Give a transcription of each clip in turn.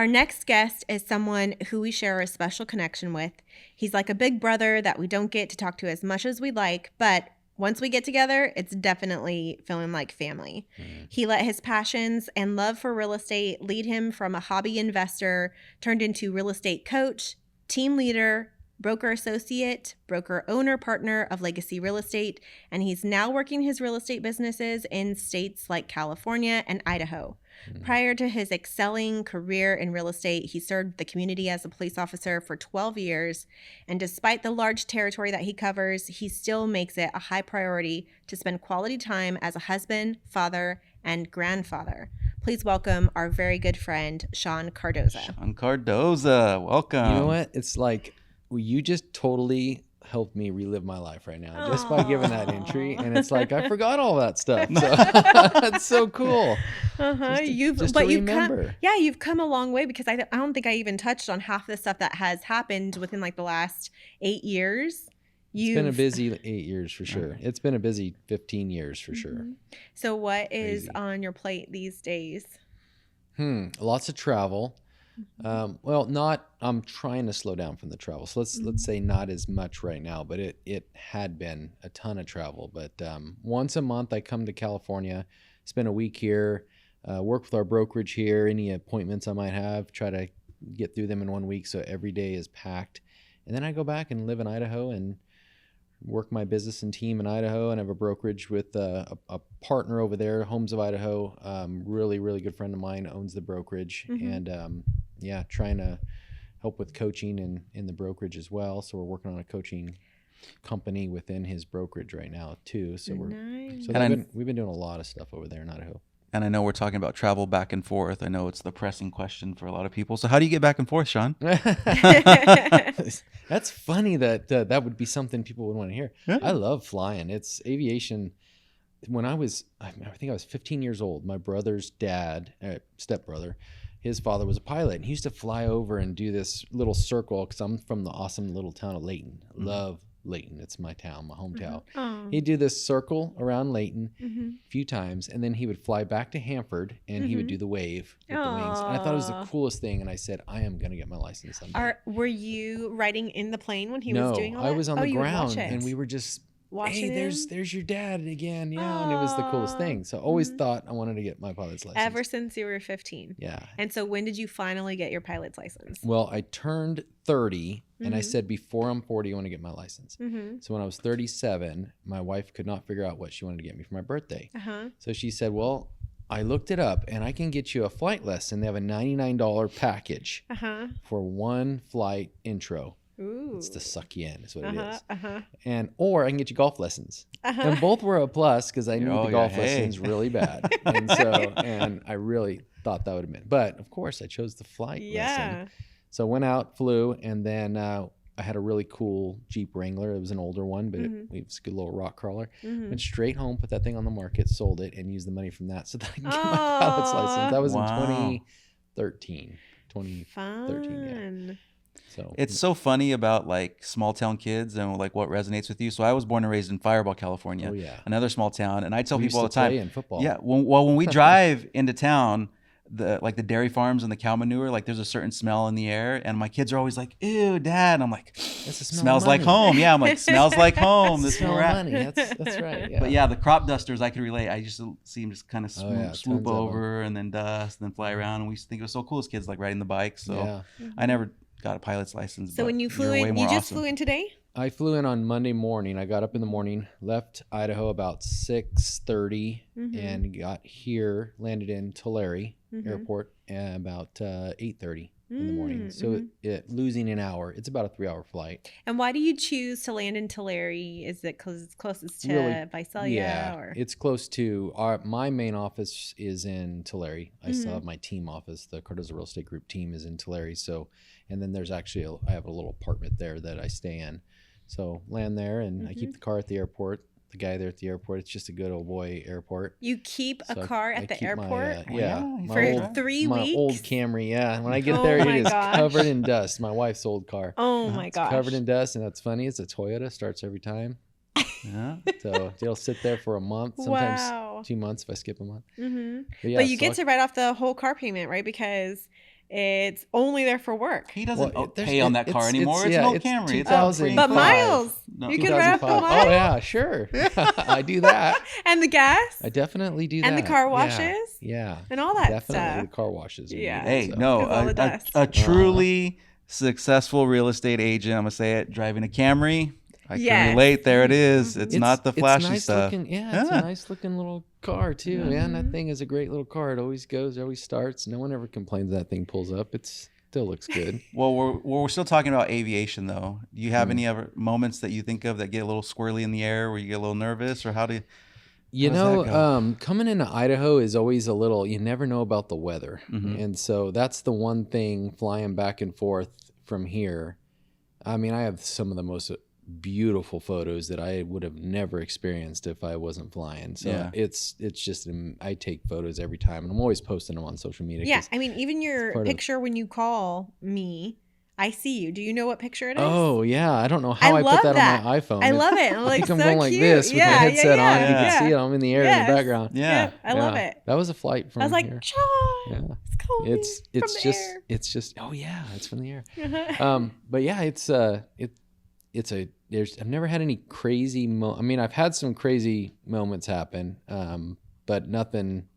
Our next guest is someone who we share a special connection with. He's like a big brother that we don't get to talk to as much as we'd like, but once we get together, it's definitely feeling like family. He let his passions and love for real estate lead him from a hobby investor turned into real estate coach, team leader, broker associate, broker owner partner of Legacy Real Estate, and he's now working his real estate businesses in states like California and Idaho. Prior to his excelling career in real estate, he served the community as a police officer for 12 years. And despite the large territory that he covers, he still makes it a high priority to spend quality time as a husband, father, and grandfather. Please welcome our very good friend, Shawn Cardoza. Shawn Cardoza, welcome. You know what? It's like, well, you just totally helped me relive my life right now just by giving that entry. And it's like, I forgot all that stuff. So that's so cool. Just to remember. You've come a long way, because I don't think I even touched on half the stuff that has happened within like the last 8 years. It's been a busy 8 years for sure. It's been a busy 15 years for sure. So what is on your plate these days? Lots of travel. I'm trying to slow down from the travel. So let's say not as much right now, but it had been a ton of travel. But once a month I come to California, spend a week here, work with our brokerage here, any appointments I might have, try to get through them in 1 week. So every day is packed. And then I go back and live in Idaho and work my business and team in Idaho, and have a brokerage with a partner over there, Homes of Idaho. Really, really good friend of mine owns the brokerage, and trying to help with coaching in the brokerage as well. So we're working on a coaching company within his brokerage right now too. So we've been doing a lot of stuff over there in Idaho. And I know we're talking about travel back and forth. I know it's the pressing question for a lot of people. So how do you get back and forth, Shawn? That's funny that that would be something people would want to hear. Yeah. I love flying. It's aviation. When I think I was 15 years old, my brother's dad, stepbrother, his father was a pilot, and he used to fly over and do this little circle, because I'm from the awesome little town of Layton. Love Layton. It's my town, my hometown. He'd do this circle around Layton a few times, and then he would fly back to Hanford, and he would do the wave with the wings. And I thought it was the coolest thing, and I said, I am going to get my license someday. Were you riding in the plane when he was doing all that? No, I was on the ground, and we were just watching. Hey, there's your dad again. Yeah, and it was the coolest thing. So I always thought I wanted to get my pilot's license. Ever since you were 15. Yeah. And so when did you finally get your pilot's license? Well, I turned 30, and I said, before I'm 40, I want to get my license. So when I was 37, my wife could not figure out what she wanted to get me for my birthday. So she said, well, I looked it up, and I can get you a flight lesson. They have a $99 package for one flight intro. Ooh. It's to suck you in, is what it is. Or I can get you golf lessons. And both were a plus, because I knew the golf lessons really bad. And I really thought that would have been. But of course, I chose the flight lesson. So went out, flew, and then I had a really cool Jeep Wrangler. It was an older one, but it was a good little rock crawler. Went straight home, put that thing on the market, sold it, and used the money from that so that I can get my pilot's license. That was in 2013. 2013, yeah. So it's so funny about like small town kids and like what resonates with you. So I was born and raised in Fireball, California, another small town, and I tell people all the time, in football. Yeah, when we drive into town, the dairy farms and the cow manure, like there's a certain smell in the air, and my kids are always like, "Ew, Dad," and I'm like, "Smells like home." Yeah, I'm like, "Smells like home." This is where we're at. That's right. Yeah. But yeah, the crop dusters, I could relate. I used to see them just kind of swoop over and then dust and then fly around, and we used to think it was so cool as kids, like riding the bike. So I never got a pilot's license. So when you flew in, you just flew in today? I flew in on Monday morning. I got up in the morning, left Idaho about 6:30, and got here, landed in Tulare Airport about 8:30 in the morning. So losing an hour. It's about a 3-hour flight. And why do you choose to land in Tulare? Is it because it's closest to Visalia? Yeah, or? It's close to my main office is in Tulare. I still have my team office. The Cardoza Real Estate Group team is in Tulare. So, and then there's actually I have a little apartment there that I stay in. So land there, and I keep the car at the airport. The guy there at the airport. It's just a good old boy airport. You keep a car at the airport? For 3 weeks? My old Camry, yeah. When I get there, it is covered in dust. My wife's old car. Oh my gosh. Covered in dust, and that's funny. It's a Toyota. Starts every time. Yeah. So they'll sit there for a month, sometimes 2 months if I skip a month. But you get to write off the whole car payment, right? Because It's only there for work. He doesn't pay on that car anymore. It's an old Camry. It's all free. But miles. No. You can wrap the miles. Oh yeah, sure. I do that. And the gas. I definitely do that. And the car washes. Yeah. And all that definitely stuff. the car washes. Yeah. Hey, so. no, a truly successful real estate agent. I'm gonna say it. Driving a Camry. I can relate. There it is. It's not the flashy nice stuff. Looking, it's a nice looking little car too. Man, that thing is a great little car. It always goes, it always starts. No one ever complains that thing pulls up. It still looks good. Well, we're still talking about aviation though. Do you have any other moments that you think of that get a little squirrely in the air, where you get a little nervous, or how do? Coming into Idaho is always a little. You never know about the weather, and so that's the one thing. Flying back and forth from here, I mean, I have some of the most beautiful photos that I would have never experienced if I wasn't flying. So it's just, I take photos every time, and I'm always posting them on social media. Yeah, I mean, even your picture when you call me, I see you. Do you know what picture it is? Oh yeah, I don't know how I put that on my iPhone. I love it. I'm like, I think I'm so going like this with my headset on. You can see it. I'm in the air in the background. Yeah, I love it. That was a flight from. I was like, here. Shawn, it's just oh yeah, it's from the air. But yeah, I've never had any crazy I mean, I've had some crazy moments happen, but nothing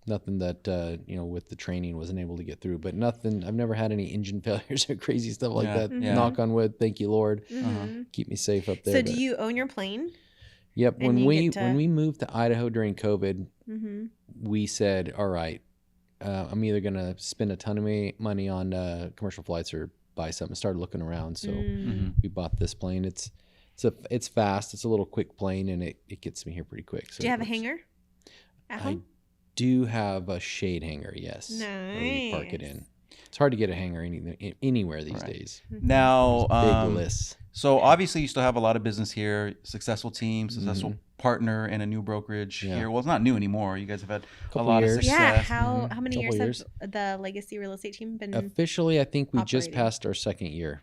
that with the training wasn't able to get through. But nothing. I've never had any engine failures or crazy stuff like that. Knock on wood. Thank you, Lord. Keep me safe up there. So, do you own your plane? Yep. When we moved to Idaho during COVID, we said, all right, I'm either gonna spend a ton of money on commercial flights or buy something. Started looking around, so we bought this plane. It's fast. It's a little quick plane, and it gets me here pretty quick. So do you have a hangar at home? I do have a shade hangar, yes. Nice. Where we park it in. It's hard to get a hangar anywhere these days. Now, big lists. So obviously you still have a lot of business here, successful team, successful partner, and a new brokerage here. Well, it's not new anymore. You guys have had a lot of success. Yeah. How many years has the Legacy Real Estate team been? Officially, I think we just passed our second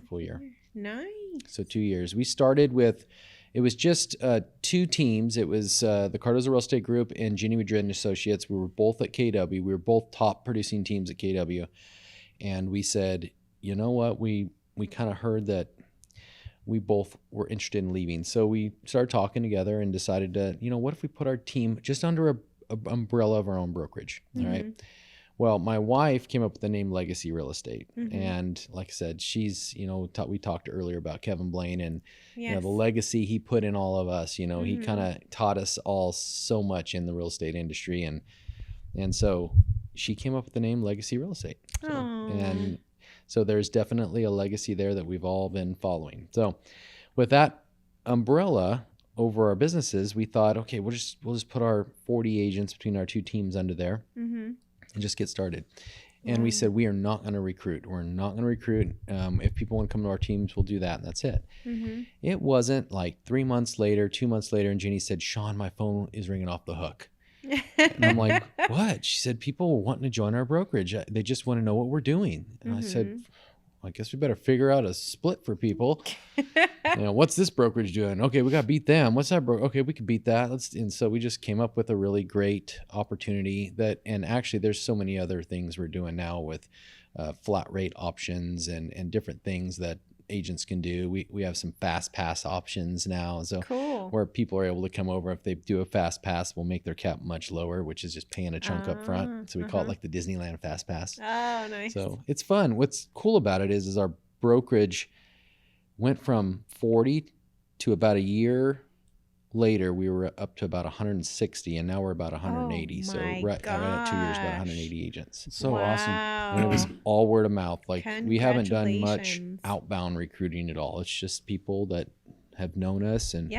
full year. Nice. So 2 years. We started with, it was just 2 teams. It was the Cardoza Real Estate Group and Ginny Madrid and Associates. We were both at KW. We were both top producing teams at KW. And we said, you know what? We kind of heard that we both were interested in leaving. So we started talking together and decided to, what if we put our team just under a umbrella of our own brokerage? All right. Well, my wife came up with the name Legacy Real Estate. And like I said, she's, we talked earlier about Kevin Blaine and, the legacy he put in all of us. He kind of taught us all so much in the real estate industry. And so she came up with the name Legacy Real Estate. So there's definitely a legacy there that we've all been following. So with that umbrella over our businesses, we thought, okay, we'll just put our 40 agents between our 2 teams under there and just get started. And we said, we are not going to recruit. We're not going to recruit. If people want to come to our teams, we'll do that. And that's it. It wasn't like 3 months later, 2 months later, and Ginny said, Shawn, my phone is ringing off the hook. And I'm like, what? She said, people were wanting to join our brokerage. They just want to know what we're doing. And I said, I guess we better figure out a split for people. What's this brokerage doing? Okay, we got to beat them. What's that okay, we could beat that. And so we just came up with a really great opportunity and actually there's so many other things we're doing now with flat rate options and different things that agents can do. We have some fast pass options now. So cool. Where people are able to come over. If they do a fast pass, we'll make their cap much lower, which is just paying a chunk up front. So we call it like the Disneyland fast pass. Oh, nice. So it's fun. What's cool about it is our brokerage went from 40 to about a year later, we were up to about 160, and now we're about 180. So right at 2 years, about 180 agents. So awesome. And it was all word of mouth. Like we haven't done much outbound recruiting at all. It's just people that have known us and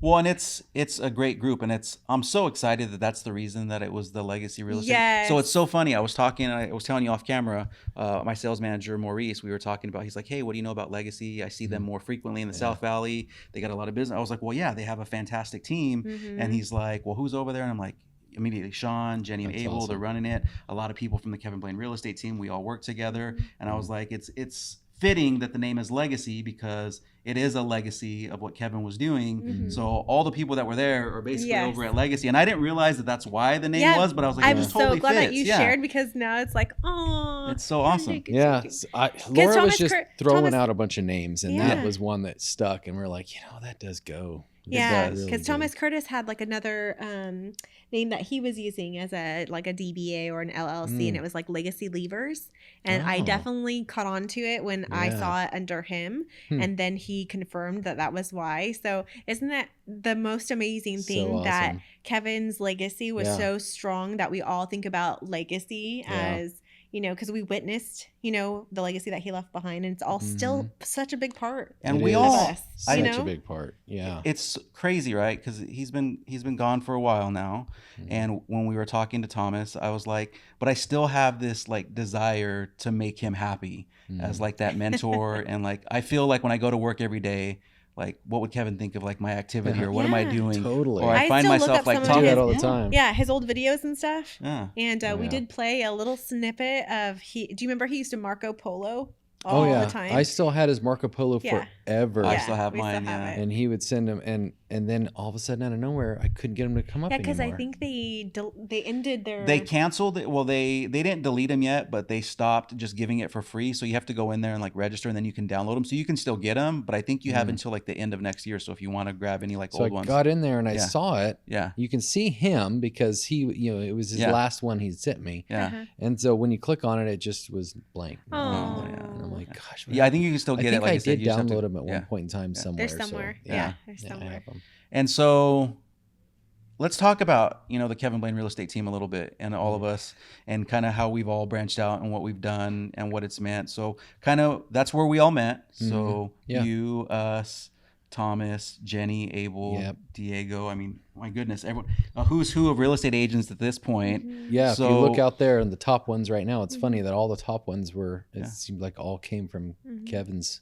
Well, and it's a great group, and I'm so excited that that's the reason that it was the Legacy Real Estate. Yes. So it's so funny. I was telling you off camera, my sales manager, Maurice, we were talking about, he's like, hey, what do you know about Legacy? I see them more frequently in the South Valley. They got a lot of business. I was like, well, yeah, they have a fantastic team. And he's like, well, who's over there? And I'm like, immediately Shawn, Jenny, and Abel, they're running it. A lot of people from the Kevin Blaine Real Estate team, we all work together. And I was like, it's fitting that the name is Legacy because it is a legacy of what Kevin was doing. So all the people that were there are basically over at Legacy. And I didn't realize that that's why the name was, but I was like, I'm it totally so glad fits. that you shared, because now it's like, oh, it's so awesome. Yeah. Laura was just throwing out a bunch of names, and that was one that stuck. And we're like, that does go. Yeah, because Thomas Curtis had like another name that he was using as a DBA or an LLC, and it was like Legacy Levers. And I definitely caught on to it when I saw it under him, and then he confirmed that was why. So isn't that the most amazing thing that Kevin's legacy was so strong that we all think about legacy as, because we witnessed, the legacy that he left behind, and it's all still such a big part. And it we is all such a big part. Yeah, it's crazy, right? Because he's been gone for a while now, and when we were talking to Thomas, I was like, but I still have this like desire to make him happy as like that mentor, and like I feel like when I go to work every day, like what would Kevin think of like my activity or what am I doing? Totally. Or I find myself like talking that all the time. Yeah, his old videos and stuff. Yeah. And we did play a little snippet of do you remember he used to Marco Polo all the time? I still had his Marco Polo forever. I still have mine. And he would send them, and then all of a sudden out of nowhere, I couldn't get him to come up anymore. Yeah, because I think they ended their. They canceled it. Well, they didn't delete them yet, but they stopped just giving it for free. So you have to go in there and like register, and then you can download them. So you can still get them, but I think you have until like the end of next year. So if you want to grab any like old ones. So I got in there and I saw it. Yeah. You can see him because he, it was his last one he sent me. Yeah. And so when you click on it, it just was blank. Oh. And I'm like, gosh. Yeah, I think you can still get it. Like I did download them at one point in time somewhere. They're somewhere. So, They're somewhere. I have them. And so let's talk about, the Kevin Blaine real estate team a little bit, and all of us, and kind of how we've all branched out and what we've done and what it's meant. So kind of that's where we all met. So you, us, Thomas, Jenny, Abel, Diego. I mean, my goodness, everyone, a who's who of real estate agents at this point. Yeah, so, if you look out there and the top ones right now, it's funny that all the top ones it seemed like all came from Kevin's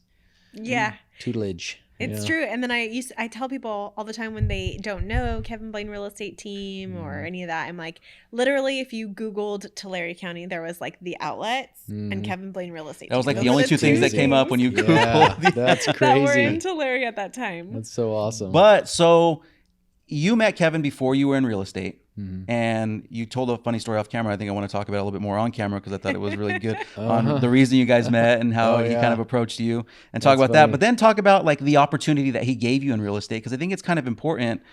tutelage. It's true. And then I tell people all the time when they don't know Kevin Blaine real estate team or any of that, I'm like, literally, if you Googled Tulare County, there was like the outlets and Kevin Blaine real estate team. That was like the only two things that came up when you Googled. Yeah, that's crazy. That were in Tulare at that time. That's so awesome. But so you met Kevin before you were in real estate. And you told a funny story off camera. I think I want to talk about it a little bit more on camera because I thought it was really good on the reason you guys met and how he kind of approached you, and talk about that. But then talk about like the opportunity that he gave you in real estate, because I think it's kind of important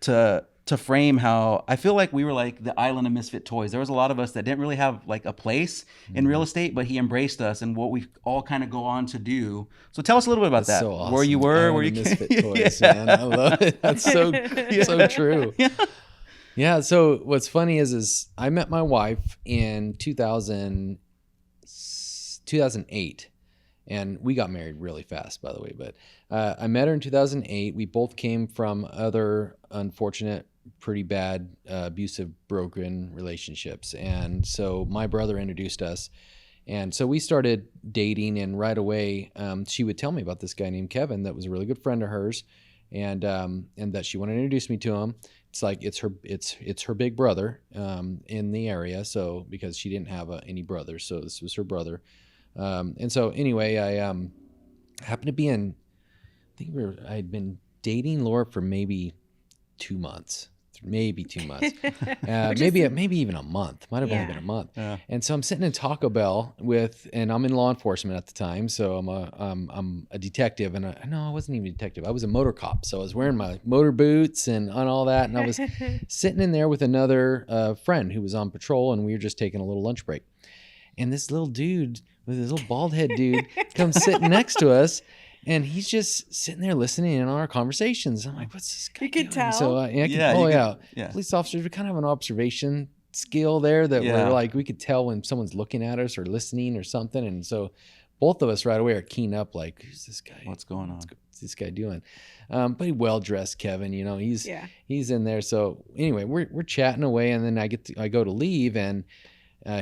to frame how I feel like we were like the island of misfit toys. There was a lot of us that didn't really have like a place in real estate, but he embraced us and what we all kind of go on to do. So tell us a little bit about that. So awesome. Where you were, where you misfit toys, man. I love it. That's so true. Yeah, so what's funny is I met my wife in 2008, and we got married really fast, by the way. But I met her in 2008. We both came from other unfortunate, pretty bad, abusive, broken relationships. And so my brother introduced us. And so we started dating, and right away she would tell me about this guy named Kevin that was a really good friend of hers, and that she wanted to introduce me to him. It's like it's her big brother in the area. So because she didn't have any brothers, so this was her brother. And so anyway, I happened to be I had been dating Laura for maybe 2 months. Maybe 2 months, maybe even a month. Might have only been a month. Yeah. And so I'm sitting in Taco Bell and I'm in law enforcement at the time. So I'm a detective, and I wasn't even a detective. I was a motor cop. So I was wearing my motor boots and all that, and I was sitting in there with another friend who was on patrol, and we were just taking a little lunch break. And this little dude, with this little bald head dude, comes sitting next to us. And he's just sitting there listening in on our conversations. I'm like, what's this guy doing? You could tell. So police officers, we kind of have an observation skill there that we're like, we could tell when someone's looking at us or listening or something. And so both of us right away are keying up, like, who's this guy? What's going on? What's this guy doing? But he well-dressed Kevin, he's in there. So anyway, we're chatting away, and then I go to leave, and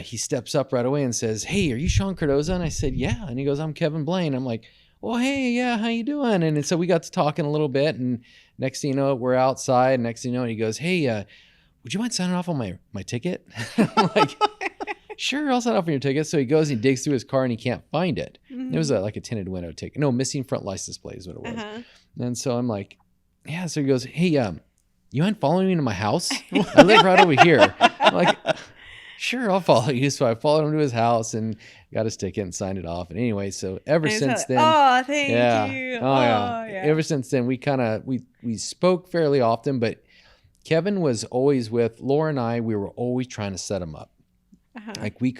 he steps up right away and says, "Hey, are you Shawn Cardoza?" And I said, "Yeah." And he goes, "I'm Kevin Blaine." I'm like, "Well, hey, yeah, how you doing?" And so we got to talking a little bit, and next thing you know, we're outside. Next thing you know, he goes, "Hey, would you mind signing off on my ticket?" I'm like, Sure, I'll sign off on your ticket. So he goes and he digs through his car and he can't find it. It was like a tinted window ticket. No, missing front license plate is what it was. And so I'm like, yeah. So he goes, hey, you mind following me to my house? I live right over here. I'm like, sure, I'll follow you. So I followed him to his house and got his ticket and signed it off. And anyway, so ever since then, thank you. Oh yeah. Ever since then, we spoke fairly often, but Kevin was always with Laura and I. We were always trying to set him up. Like we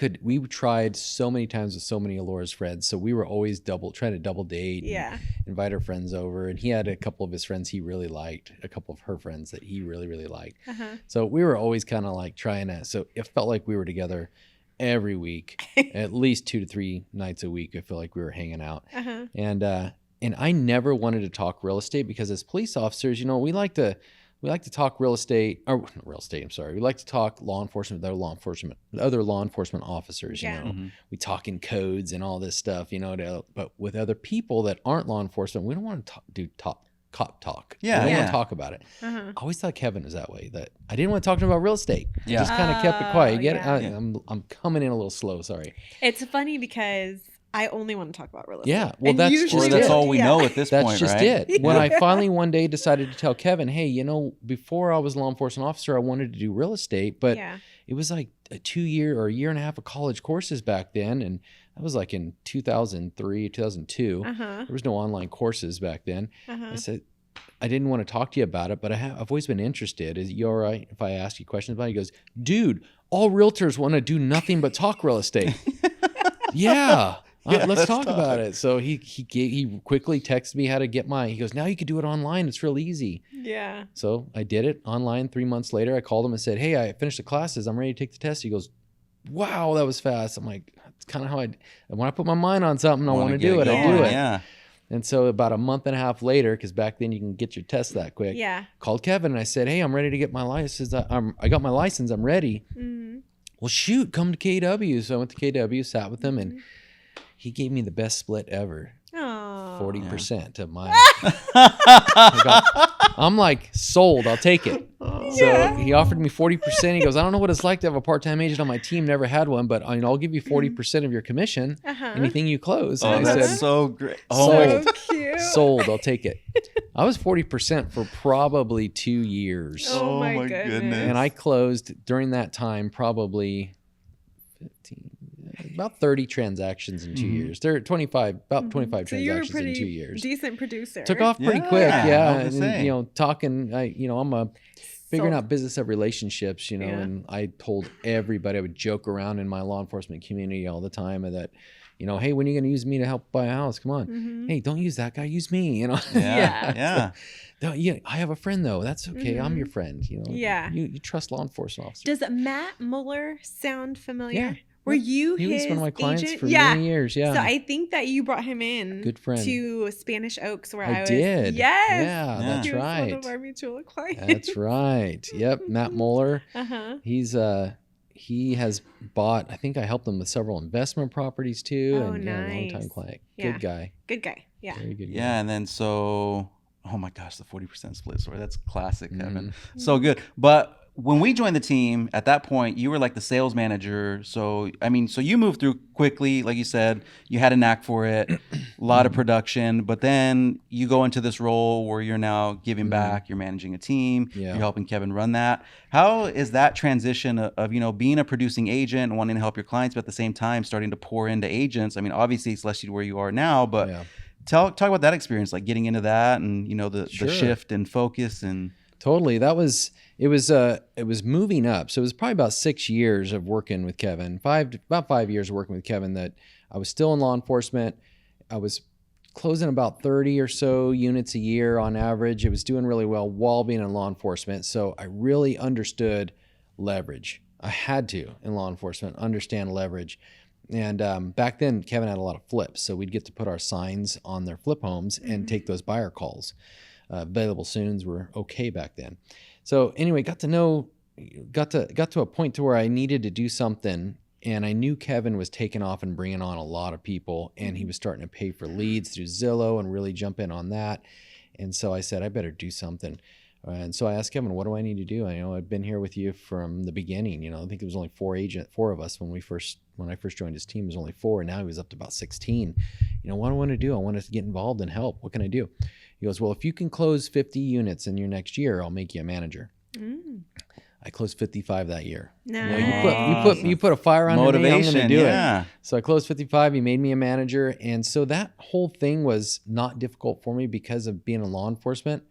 tried so many times with so many of Laura's friends. So we were always trying to double date, and invite our friends over. And he had a couple of his friends he really liked, a couple of her friends that he really, really liked. So we were always kind of like trying to, so it felt like we were together every week, at least 2 to 3 nights a week. I feel like we were hanging out. And I never wanted to talk real estate because as police officers, you know, we like to talk real estate. I'm sorry. We like to talk law enforcement with other law enforcement officers. You know, we talk in codes and all this stuff. You know, but with other people that aren't law enforcement, we don't want to do cop talk. Yeah, we don't want to talk about it. I always thought Kevin was that way. That I didn't want to talk to him about real estate. Just kind of kept it quiet. You get it? I'm coming in a little slow. Sorry. It's funny because I only want to talk about real estate. Yeah, well, that's all we know at this point, right? That's just it. When I finally one day decided to tell Kevin, hey, you know, before I was a law enforcement officer, I wanted to do real estate, but it was like a 2-year or a year and a half of college courses back then, and that was like in 2003, 2002. There was no online courses back then. I said, I didn't want to talk to you about it, but I've always been interested. Is you all right if I ask you questions about it? He goes, dude, all realtors want to do nothing but talk real estate. Yeah. Let's talk about it. So he quickly texted me how to get he goes, now you can do it online. It's real easy. Yeah. So I did it online. 3 months later, I called him and said, hey, I finished the classes. I'm ready to take the test. He goes, wow, that was fast. I'm like, that's kind of how when I put my mind on something, I want to do it. I do it. Yeah. And so about a month and a half later, because back then you can get your test that quick. Yeah. Called Kevin and I said, hey, I'm ready to get my license. I got my license. I'm ready. Well, shoot, come to KW. So I went to KW, sat with him, and he gave me the best split ever. 40% of mine. I'm like, sold. I'll take it. So he offered me 40%. He goes, I don't know what it's like to have a part-time agent on my team. Never had one, but I'll give you 40% of your commission. Anything you close. Oh, and I said, so great. So cute. Sold. I'll take it. I was 40% for probably 2 years. Oh my goodness. And I closed during that time probably 15. About 30 transactions in 2 years. There are 25 transactions in 2 years. Decent producer. Took off pretty quick, and, you know, talking. I'm figuring out business of relationships, you know. And I told everybody, I would joke around in my law enforcement community all the time that, you know, hey, when are you going to use me to help buy a house? Come on. Hey, don't use that guy. Use me. You know. Yeah. I have a friend though. That's okay. I'm your friend. You know. Yeah. You trust law enforcement officers. Does Matt Mueller sound familiar? Yeah. Were you he his was one of my clients agent? for many years, yeah. So I think that you brought him in Good friend. to Spanish Oaks where I was. did. Yes. Yeah, that's right. He was one of our mutual clients. That's right. Yep, Matt Mueller. He's he has bought, I think I helped him with several investment properties too. Oh, and nice. a long time client. Good guy. Good guy. Yeah. Very good guy. Yeah, and then so oh my gosh, the 40% split story. That's classic, Kevin. So good. But when we joined the team, at that point, you were like the sales manager. So, I mean, so you moved through quickly. Like you said, you had a knack for it, a lot of production. But then you go into this role where you're now giving back. You're managing a team. You're helping Kevin run that. How is that transition of, you know, being a producing agent and wanting to help your clients, but at the same time starting to pour into agents? I mean, obviously, it's less you where you are now, but talk about that experience, like getting into that and, you know, the shift and focus and... Totally. It was moving up. So it was probably about 6 years of working with Kevin, about 5 years of working with Kevin that I was still in law enforcement. I was closing about 30 or so units a year on average. It was doing really well while being in law enforcement. So I really understood leverage. I had to, in law enforcement, understand leverage. And back then, Kevin had a lot of flips. So we'd get to put our signs on their flip homes and take those buyer calls. Available soons were okay back then. So anyway, got to a point to where I needed to do something, and I knew Kevin was taking off and bringing on a lot of people, and he was starting to pay for leads through Zillow and really jump in on that. And so I said, I better do something. And so I asked Kevin, what do I need to do? I've been here with you from the beginning. I think there was only four of us when I first joined his team. It was only 4, and now he was up to about 16. What do I want to do? I want to get involved and help. What can I do? He goes, well, if you can close 50 units in your next year, I'll make you a manager. I closed 55 that year. Nice. You put a fire under me, I'm going to do it. So I closed 55. He made me a manager. And so that whole thing was not difficult for me because of being in law enforcement.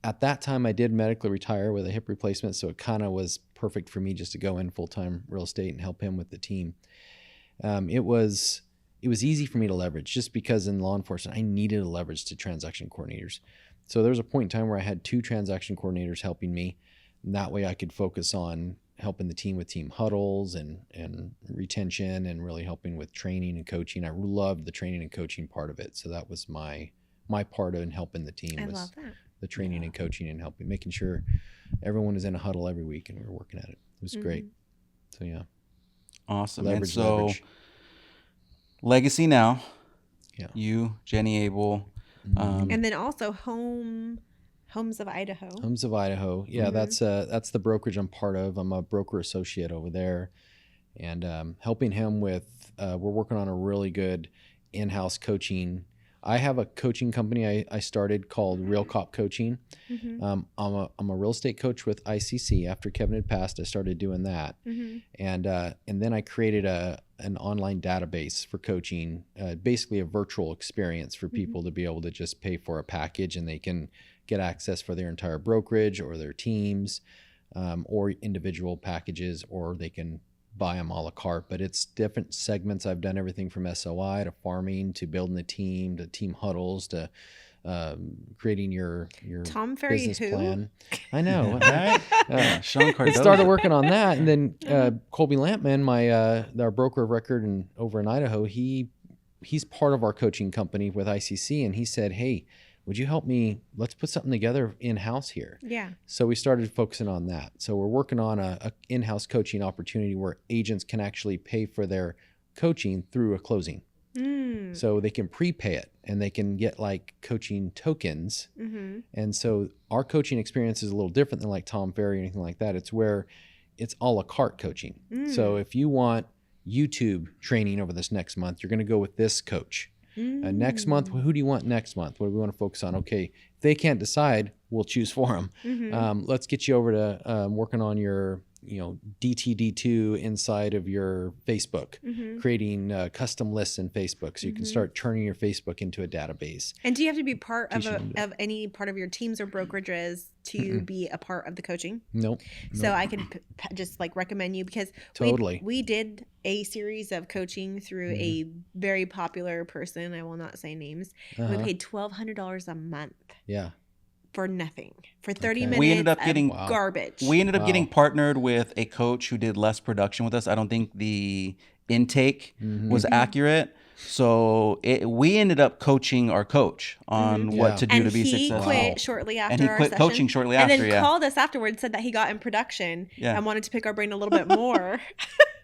At that time, I did medically retire with a hip replacement. So it kind of was perfect for me just to go in full-time real estate and help him with the team. It was easy for me to leverage just because in law enforcement, I needed a leverage to transaction coordinators. So there was a point in time where I had 2 transaction coordinators helping me. And that way I could focus on helping the team with team huddles and retention and really helping with training and coaching. I loved the training and coaching part of it. So that was my part in helping the team. I was love that. the training and coaching and helping, making sure everyone was in a huddle every week and we were working at it. It was great. So yeah. Awesome. Leverage. Legacy now. Yeah. You, Jenny Abel. And then also Homes of Idaho. Homes of Idaho. Yeah, that's the brokerage I'm part of. I'm a broker associate over there, and helping him with. We're working on a really good in-house coaching. I have a coaching company I started called Real Cop Coaching. I'm a real estate coach with ICC. After Kevin had passed, I started doing that, and then I created an online database for coaching, basically a virtual experience for people to be able to just pay for a package and they can get access for their entire brokerage or their teams, or individual packages, or they can buy them a la carte. But it's different segments. I've done everything from SOI to farming to building a team to team huddles to creating your Tom Ferry business who? plan. I know. Shawn Cardoza. Started working on that, and then Colby Lampman, our broker of record over in Idaho, he's part of our coaching company with ICC, and he said, "Hey, would you help me? Let's put something together in-house here." Yeah. So we started focusing on that. So we're working on a in-house coaching opportunity where agents can actually pay for their coaching through a closing. So they can prepay it and they can get like coaching tokens. And so our coaching experience is a little different than like Tom Ferry or anything like that. It's where it's a la carte coaching. So if you want YouTube training over this next month, you're going to go with this coach. Next month, who do you want next month? What do we want to focus on? Okay, if they can't decide, we'll choose for them. Let's get you over to working on your DTD2 inside of your Facebook, creating custom lists in Facebook so you can start turning your Facebook into a database. And do you have to be part of any part of your teams or brokerages to be a part of the coaching? Nope. So I can just like recommend you because we did a series of coaching through a very popular person. I will not say names. We paid $1,200 a month. Yeah. For nothing. For 30 minutes we ended up getting garbage. We ended up getting partnered with a coach who did less production with us. I don't think the intake was accurate. So we ended up coaching our coach on what to do to be successful. And he quit shortly after And he quit coaching shortly after, and then called us afterwards, said that he got in production and wanted to pick our brain a little bit more.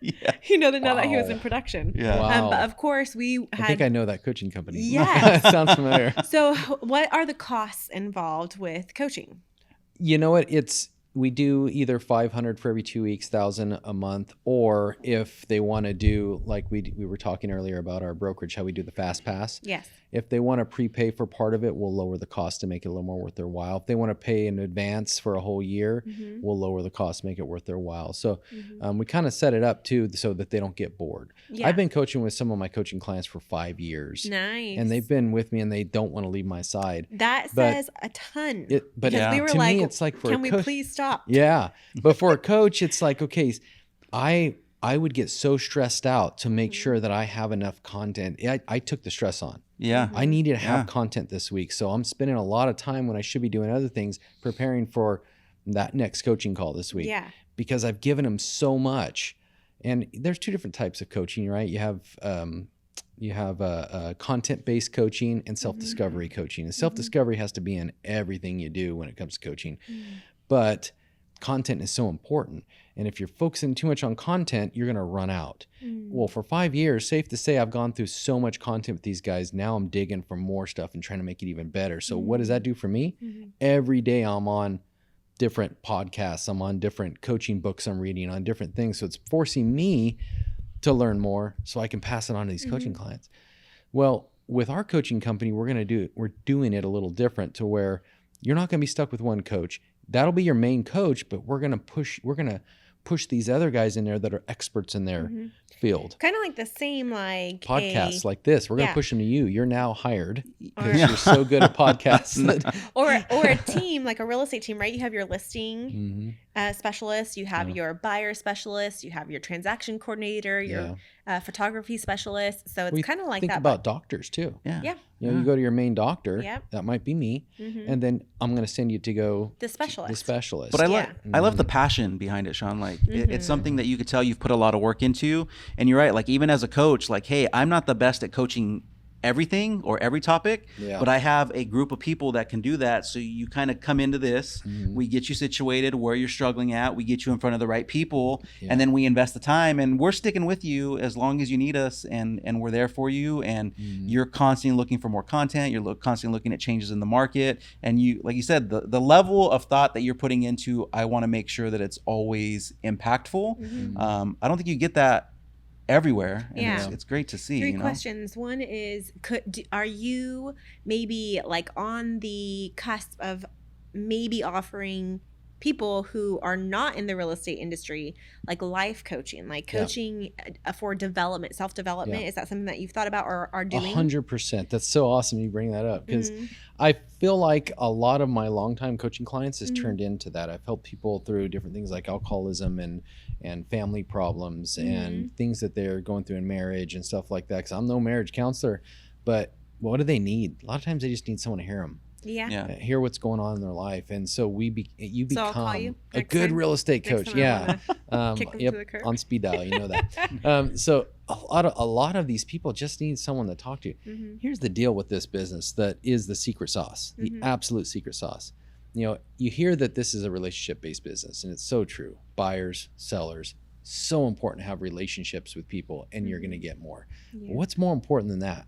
Now that he was in production. But of course, I think I know that coaching company. Yes. Sounds familiar. So what are the costs involved with coaching? You know what? We do either $500 for every 2 weeks, $1,000 a month, or if they want to do like we were talking earlier about our brokerage, how we do the fast pass. Yes. If they want to prepay for part of it, we'll lower the cost to make it a little more worth their while. If they want to pay in advance for a whole year, we'll lower the cost to make it worth their while. So we kind of set it up too so that they don't get bored. Yeah. I've been coaching with some of my coaching clients for 5 years. Nice. And they've been with me and they don't want to leave my side. That says a ton. But we were to me, it's like for can we please stop? Yeah. But for a coach, it's like, okay, I would get so stressed out to make sure that I have enough content. I took the stress on. Yeah. I needed to have content this week. So I'm spending a lot of time when I should be doing other things preparing for that next coaching call this week. Yeah. Because I've given them so much. And there's 2 different types of coaching, right? You have content-based coaching and self-discovery coaching. And self-discovery has to be in everything you do when it comes to coaching. But content is so important. And if you're focusing too much on content, you're going to run out. Well, for 5 years, safe to say I've gone through so much content with these guys. Now I'm digging for more stuff and trying to make it even better. So what does that do for me? Every day I'm on different podcasts. I'm on different coaching books I'm reading on different things. So it's forcing me to learn more so I can pass it on to these coaching clients. Well, with our coaching company, we're doing it a little different to where you're not going to be stuck with one coach. That'll be your main coach, but we're going to push these other guys in there that are experts in their field. Kind of like the same like podcasts like this. We're going to push them to you. You're now hired because you're so good at podcasts. or a team, like a real estate team, right? You have your listing specialist, you have your buyer specialist, you have your transaction coordinator, your photography specialist. So it's kind of like think that. About doctors too. Yeah. You know, you go to your main doctor. That might be me, and then I'm going to send you to go the specialist. But I love the passion behind it, Shawn. Like it's something that you could tell you've put a lot of work into. And you're right. Like even as a coach, like, hey, I'm not the best at coaching everything or every topic, but I have a group of people that can do that. So you kind of come into this, we get you situated where you're struggling at, we get you in front of the right people, and then we invest the time, and we're sticking with you as long as you need us, and we're there for you. And you're constantly looking for more content, you're constantly looking at changes in the market, and you, like you said, the level of thought that you're putting into, I want to make sure that it's always impactful. I don't think you get that everywhere, and it's great to see. 3 questions. One is, are you maybe like on the cusp of maybe offering people who are not in the real estate industry like life coaching, like coaching for development, self-development? Is that something that you've thought about or are doing? 100%. That's so awesome you bring that up, because I feel like a lot of my longtime coaching clients has turned into that. I've helped people through different things like alcoholism and family problems and things that they're going through in marriage and stuff like that. Because I'm no marriage counselor, but what do they need? A lot of times they just need someone to hear them. Hear what's going on in their life, and so you become a good real estate coach. On speed dial, you know that. So a lot of these people just need someone to talk to. Here's the deal with this business that is the secret sauce, the absolute secret sauce. You know, you hear that this is a relationship-based business, and it's so true. Buyers, sellers, so important to have relationships with people, and you're going to get more. What's more important than that?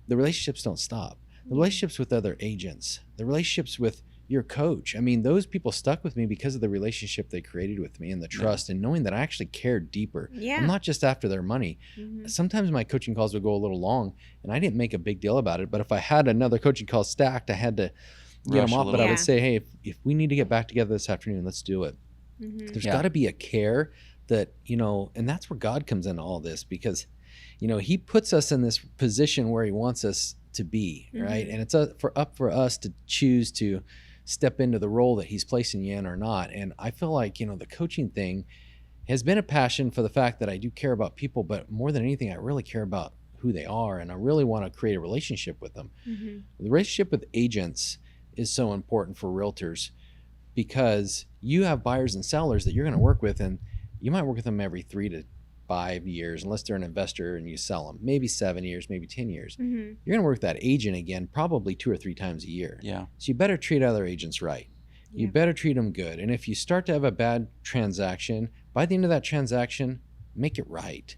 The relationships don't stop. The relationships with other agents, the relationships with your coach. I mean, those people stuck with me because of the relationship they created with me and the trust and knowing that I actually cared deeper. I'm not just after their money. Sometimes my coaching calls would go a little long and I didn't make a big deal about it. But if I had another coaching call stacked, I had to get them off. But I would say, hey, if we need to get back together this afternoon, let's do it. There's got to be a care that, you know, and that's where God comes into all this, because, you know, he puts us in this position where he wants us to be, right? And it's up for us to choose to step into the role that he's placing you in or not. And I feel like, you know, the coaching thing has been a passion for the fact that I do care about people, but more than anything, I really care about who they are, and I really want to create a relationship with them. The relationship with agents is so important for realtors, because you have buyers and sellers that you're going to work with, and you might work with them every 3 to 5 years, unless they're an investor and you sell them, maybe 7 years, maybe 10 years. You're going to work with that agent again, probably 2 or 3 times a year. So you better treat other agents right. You better treat them good. And if you start to have a bad transaction, by the end of that transaction, make it right.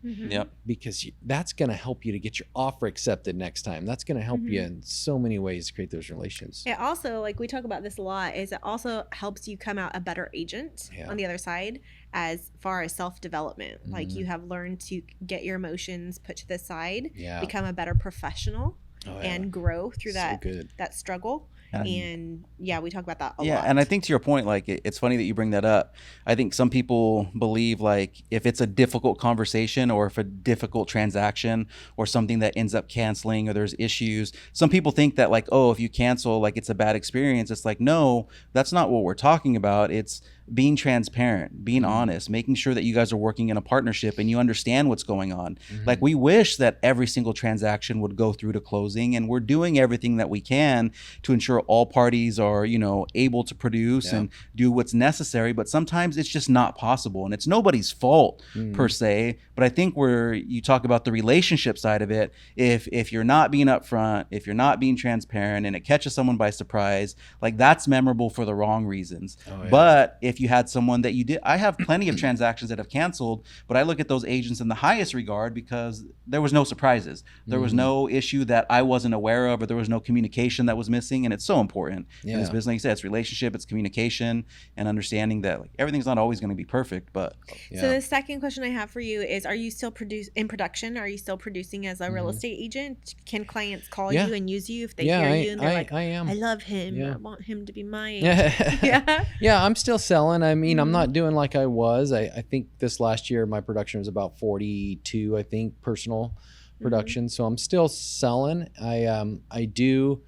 Because that's going to help you to get your offer accepted next time. That's going to help you in so many ways to create those relations. It also, like we talk about this a lot, is it also helps you come out a better agent on the other side, as far as self-development. Like you have learned to get your emotions put to the side, become a better professional, and grow through that struggle. And we talk about that a lot. And I think to your point, like it's funny that you bring that up. I think some people believe like if it's a difficult conversation or if a difficult transaction or something that ends up canceling or there's issues, some people think that like, oh, if you cancel, like it's a bad experience. It's like, no, that's not what we're talking about. It's being transparent, being honest, making sure that you guys are working in a partnership and you understand what's going on. Like we wish that every single transaction would go through to closing, and we're doing everything that we can to ensure all parties are, you know, able to produce and do what's necessary. But sometimes it's just not possible, and it's nobody's fault per se. But I think where you talk about the relationship side of it, if you're not being upfront, if you're not being transparent, and it catches someone by surprise, like that's memorable for the wrong reasons. But if you had someone that you did, I have plenty of transactions that have canceled, but I look at those agents in the highest regard because there was no surprises. There was no issue that I I wasn't aware of, or there was no communication that was missing. And it's so important in this business. Like you said, it's relationship, it's communication, and understanding that like everything's not always going to be perfect. But so the second question I have for you is: are you still in production? Are you still producing as a real estate agent? Can clients call you and use you if they hear you and they're like, I am. I love him. I want him to be my agent. Yeah, I'm still selling. I mean, I'm not doing like I was. I think this last year my production was about 42, I think, personal production. So I'm still selling. I do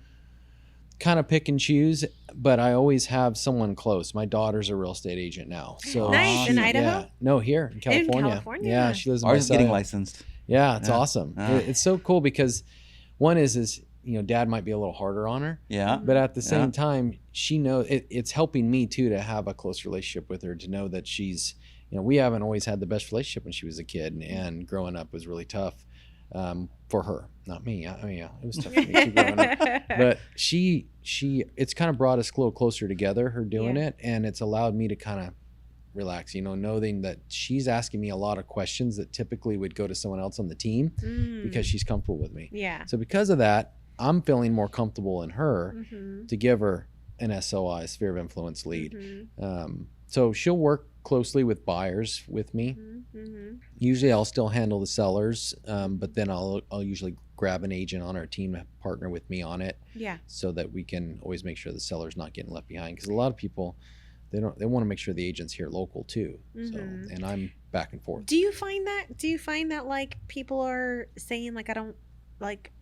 kind of pick and choose, but I always have someone close. My daughter's a real estate agent now. So nice. In Idaho? Yeah. No, here in California. In California. Yeah, she lives in ours is getting licensed. Yeah, it's awesome. It's so cool because one is Dad might be a little harder on her. Yeah. But at the same time, she knows it's helping me too to have a close relationship with her, to know that she's, we haven't always had the best relationship when she was a kid, and growing up was really tough for her, not me. I mean, it was tough for me too growing up. But it's kind of brought us a little closer together, her doing it, and it's allowed me to kind of relax, knowing that she's asking me a lot of questions that typically would go to someone else on the team because she's comfortable with me. Yeah. So because of that, I'm feeling more comfortable in her to give her an SOI, sphere of influence lead. So she'll work closely with buyers with me. Usually I'll still handle the sellers, but then I'll usually grab an agent on our team to partner with me on it. Yeah. So that we can always make sure the seller's not getting left behind, because a lot of people, they want to make sure the agent's here local too. So, and I'm back and forth. Do you find that like people are saying like,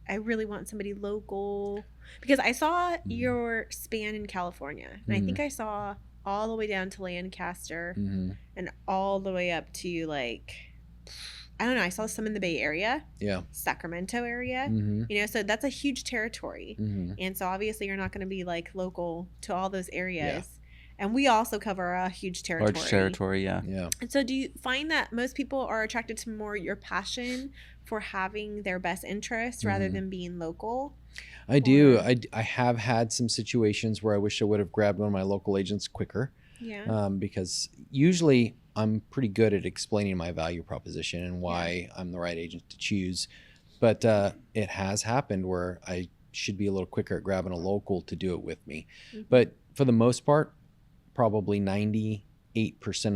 I really want somebody local? Because I saw your span in California, and I think I saw all the way down to Lancaster and all the way up to like, I don't know, I saw some in the Bay Area, Sacramento area, so that's a huge territory. And so obviously you're not going to be like local to all those areas. And we also cover a huge territory. Large territory, yeah. And so do you find that most people are attracted to more your passion for having their best interests rather than being local? I do. I have had some situations where I wish I would have grabbed one of my local agents quicker. Yeah. Because usually I'm pretty good at explaining my value proposition and why I'm the right agent to choose. But it has happened where I should be a little quicker at grabbing a local to do it with me. But for the most part, probably 98%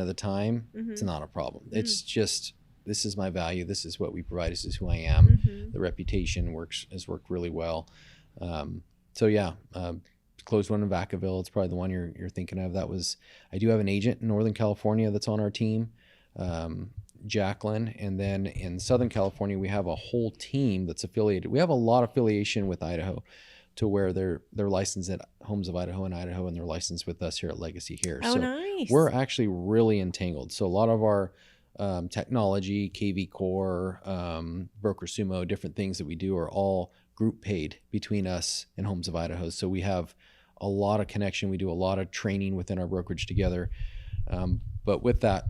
of the time, it's not a problem. It's just, this is my value. This is what we provide. This is who I am. The reputation has worked really well. Closed one in Vacaville. It's probably the one you're thinking of. I do have an agent in Northern California that's on our team, Jacqueline. And then in Southern California, we have a whole team that's affiliated. We have a lot of affiliation with Idaho, to where they're licensed at Homes of Idaho in Idaho, and they're licensed with us here at Legacy here. Oh, so nice. We're actually really entangled. So a lot of our technology, KV Core, Broker Sumo, different things that we do are all group paid between us and Homes of Idaho. So we have a lot of connection. We do a lot of training within our brokerage together. But with that,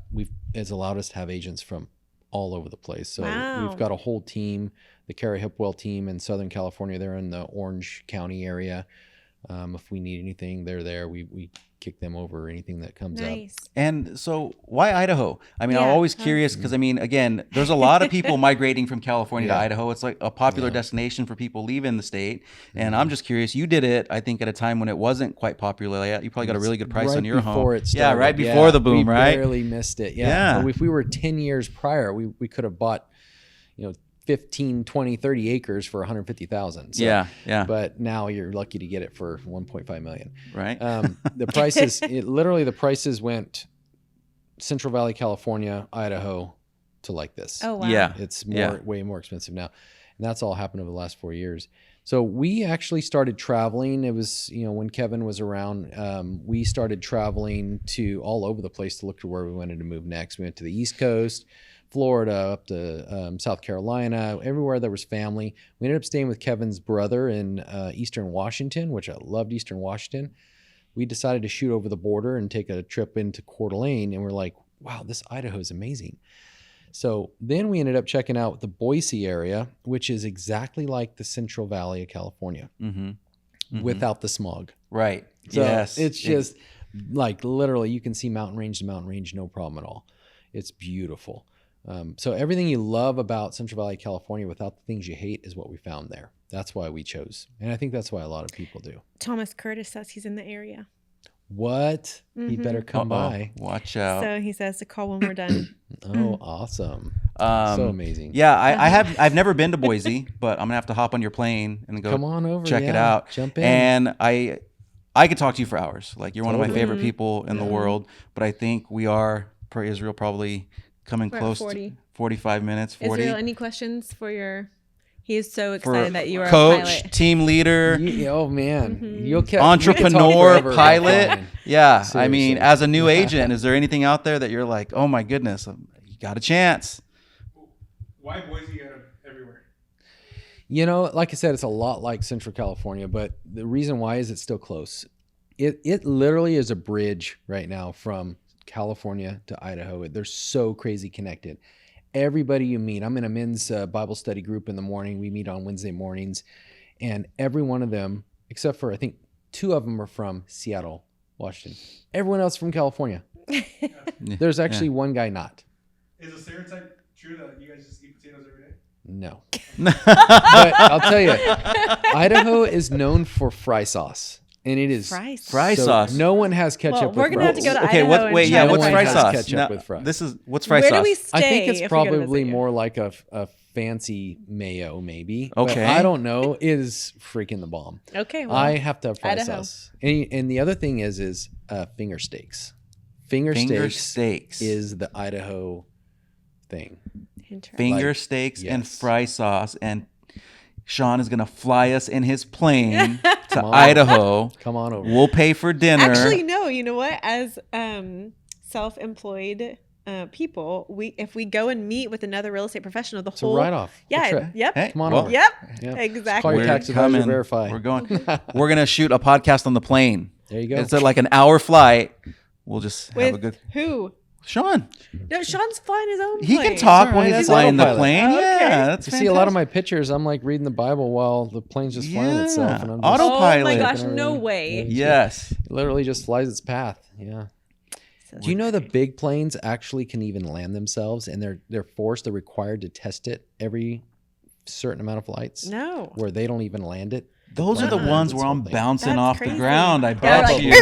it's allowed us to have agents from all over the place. So we've got a whole team, the Carrie Hipwell team in Southern California. They're in the Orange County area. If we need anything, they're there. We kick them over anything that comes up. And so why Idaho? I mean, I'm always curious because, I mean, again, there's a lot of people migrating from California to Idaho. It's like a popular destination for people leaving the state. And I'm just curious, you did it, I think, at a time when it wasn't quite popular yet. You probably got a really good price on your home. It started. Right before the boom, right? We barely missed it. So if we were 10 years prior, we could have bought, 15, 20, 30 acres for $150,000. So, but now you're lucky to get it for $1.5 million. Right. The prices, the prices went Central Valley, California, Idaho to like this. Oh, wow. Yeah. It's way more expensive now. And that's all happened over the last 4 years. So we actually started traveling. It was, when Kevin was around, we started traveling to all over the place to look to where we wanted to move next. We went to the East Coast, Florida, up to South Carolina, everywhere there was family. We ended up staying with Kevin's brother in Eastern Washington, which I loved Eastern Washington. We decided to shoot over the border and take a trip into Coeur d'Alene, and we're like, wow, this Idaho is amazing. So then we ended up checking out the Boise area, which is exactly like the Central Valley of California, without the smog. Right. So it's just like literally you can see mountain range to mountain range, no problem at all. It's beautiful. So everything you love about Central Valley, California, without the things you hate, is what we found there. That's why we chose. And I think that's why a lot of people do. Thomas Curtis says he's in the area. What? He better come by. Watch out. So he says to call when we're done. Oh, awesome. So amazing. Yeah, I've never been to Boise, but I'm gonna have to hop on your plane and go Come on over. check it out. Jump in. And I could talk to you for hours. Like, you're one of my favorite people in the world, but I think we are, per Israel, probably coming We're at close 40. to 45 minutes, 40. Israel, any questions for your... He is so excited that you are coach, a pilot. team leader, Oh, man. You'll entrepreneur, pilot. Yeah. Seriously. I mean, as a new agent, is there anything out there that you're like, oh my goodness, you got a chance? Why Boise out of everywhere? You know, like I said, it's a lot like Central California, but the reason why is it's still close. It literally is a bridge right now from California to Idaho. They're so crazy connected. Everybody you meet, I'm in a men's Bible study group in the morning. We meet on Wednesday mornings, and every one of them, except for I think 2 of them, are from Seattle, Washington. Everyone else from California. There's actually one guy not. Is the stereotype true that you guys just eat potatoes every day? No. But I'll tell you, Idaho is known for fry sauce. And it is Fry sauce. No one has ketchup Well, with we're gonna have to go to Okay, Idaho what's and try what's one fry has sauce? ketchup with fries. What's fry Where sauce? do we stay? I think it's if we go to probably visit you? more like a fancy mayo, maybe. Okay. But I don't know. It is freaking the bomb. Okay, well, I have to have fry Idaho. sauce. And the other thing is finger steaks. Finger steaks is the Idaho thing. Interesting. Finger steaks and yes. fry sauce, and Shawn is gonna fly us in his plane to Come on. Idaho. Come on over. We'll pay for dinner. Actually, no. You know what? As self-employed people, if we go and meet with another real estate professional, the It's a whole write-off. yeah, We'll try. yep, Hey, Come on well, over. yep, Yeah. exactly. Call your We're tax advisor, coming. verify. We're going. We're gonna shoot a podcast on the plane. There you go. It's like an hour flight. We'll just have a With good. who? Shawn, No, Sean's flying his own he plane. can talk All when right, he's that's flying the autopilot. plane. Okay. Yeah, that's You see a lot of fantastic. my pictures, I'm like reading the Bible while the plane's just flying Yeah. itself. And I'm just Auto- Oh Autopilot. my gosh, Taking no everything. way. Yes. It literally just flies its path. Yeah. So Do you know the big planes actually can even land themselves, and they're required to test it every certain amament of flights No. where they don't even land it? Those are the Wow. ones That's where I'm something. bouncing That's off crazy. the ground. I Yeah, bet like, you.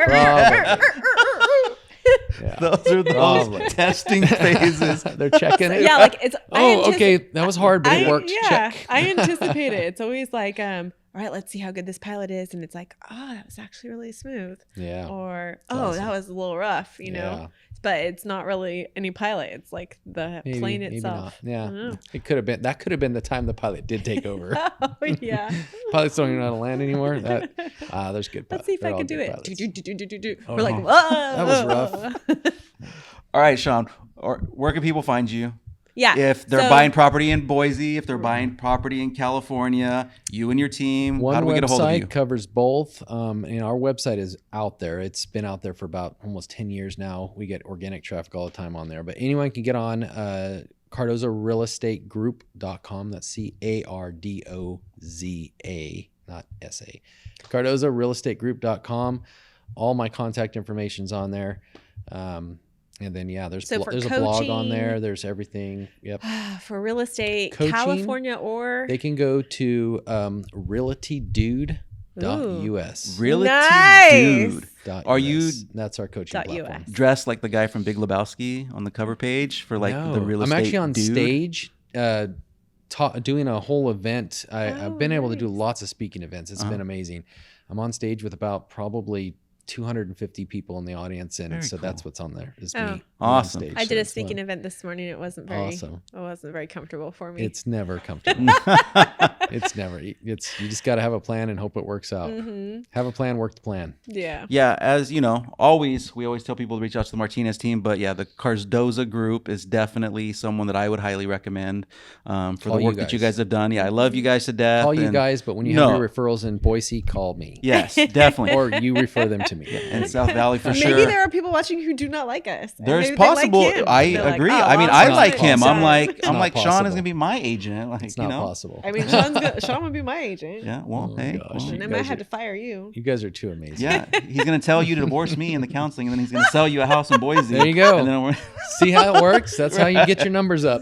Probably. Yeah. Those are Probably. those testing phases. They're checking it. Yeah, like it's. Oh, okay. That was hard, but it worked. Yeah, Check. I anticipate it. It's always like, all right, let's see how good this pilot is, and it's like, oh, that was actually really smooth, Yeah. or It's oh, awesome. that was a little rough, you know. Yeah. But it's not really any pilot. It's like the Maybe, plane maybe itself. not. Yeah. I don't know. It could have been. That could have been the time the pilot did take over. Oh yeah. Pilots don't even know how to land anymore. There's good. Let's see if they're I all can do good it. pilots. Do. Oh, We're like, no. whoa. That was rough. All right, Shawn. Where can people find you? Yeah. If they're so- buying property in Boise, if they're buying property in California, you and your team, One how do we get a hold of you? website covers both. And our website is out there. It's been out there for about almost 10 years now. We get organic traffic all the time on there. But anyone can get on CardozaRealEstateGroup.com. That's CARDOZA, not SA. CardozaRealEstateGroup.com. All my contact information's on there. And then, yeah, there's So for a blog on coaching- there. There's everything. Yep. For real estate, Coaching, California or They can go to realtydude.us. Realty Nice. Dude. Are you That's our coaching platform. .us. dressed like the guy from Big Lebowski on the cover page for like No, the real I'm estate actually on dude? stage doing a whole event. I've been able to do nice. lots of speaking events. It's been amazing. I'm on stage with about probably 250 people in the audience, and Very so cool. that's what's on there. Is Oh. me on Awesome. stage, I so did a it's speaking fun. event this morning. It wasn't very comfortable for me. It's never comfortable. It's never. You just got to have a plan and hope it works out. Mhm. Have a plan, work the plan. Yeah. Yeah, as you know, we always tell people to reach out to the Martinez team, but yeah, the Cardoza group is definitely someone that I would highly recommend for Call the you work that you guys. guys have done. Yeah, I love you guys to death. Call you and- guys, but when you No. have your referrals in Boise, call me. Yes, definitely. Or you refer them to to me. in South Valley for Maybe sure. there are people watching who do not like us. and There's maybe they like possible. him. I They're like, agree. "Oh, I mean, well, I Sean's like gonna him. I'm accept." like, It's I'm not like, Sean is possible. gonna be my agent. Like, It's you not know. possible. I mean, Sean would be my agent. Yeah. Well, Oh, hey. gosh. well, And I You might guys have are- to fire you. You guys are too amazing. yeah. He's gonna tell you to divorce me in the counseling, and then he's gonna sell you a house in Boise. There you go. And then See how it works? That's how you get your numbers up.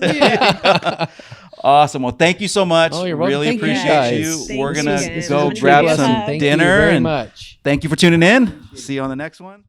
Awesome. Well, thank you so much. Oh, you're welcome. Really Thank you, appreciate guys. you. Thank We're you gonna again. go This is a grab true some blessing. Thank dinner. you very and much. thank you for tuning in. See you on the next one.